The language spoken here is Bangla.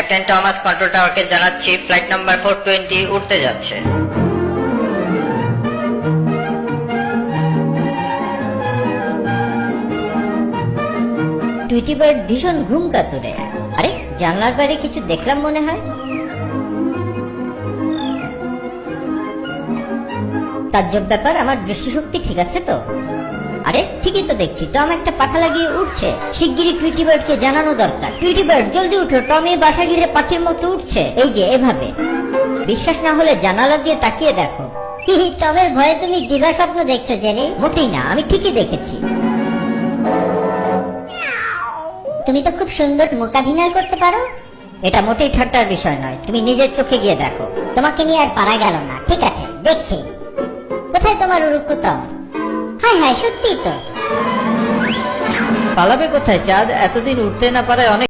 ক্যাপ্টেন টমাস কন্ট্রোল টাওয়ারকে জানাচ্ছি ফ্লাইট নাম্বার 420 উঠতে যাচ্ছে। টুইটি বার্ড ভীষণ ঘুম কাতুরে। আরে জানলার বাইরে কিছু দেখলাম মনে হয়। তাজ্জব ব্যাপার, আমার দৃষ্টিশক্তি ঠিক আছে তো? আরে ঠিকই তো দেখছি, টম একটা পাখা লাগিয়ে উঠছে। শিগগিরই টুইটি বার্ডকে জানানো দরকার। টুইটি বার্ড জলদি উঠো, টম এই বাসা ঘিরে পাখির মতো উঠছে। এই যে এভাবে। বিশ্বাস না হলে জানালা দিয়ে তাকিয়ে দেখো। টমের ভয়ে তুমি দিবা স্বপ্ন দেখছো জেনে? মোটেই না, আমি ঠিকই দেখেছি। তুমি তো খুব সুন্দর মোকাভিনয় করতে পারো। এটা মোটেই ঠাট্টার বিষয় নয়, তুমি নিজের চোখে গিয়ে দেখো। তোমাকে নিয়ে আর পারা গেল না। ঠিক আছে, দেখছি। কোথায় তোমার উড়ুক্কু টম? হায় হায়, সত্যিই তো। পালাবে কোথায় চাঁদ? এতদিন উঠতে না পারে অনেক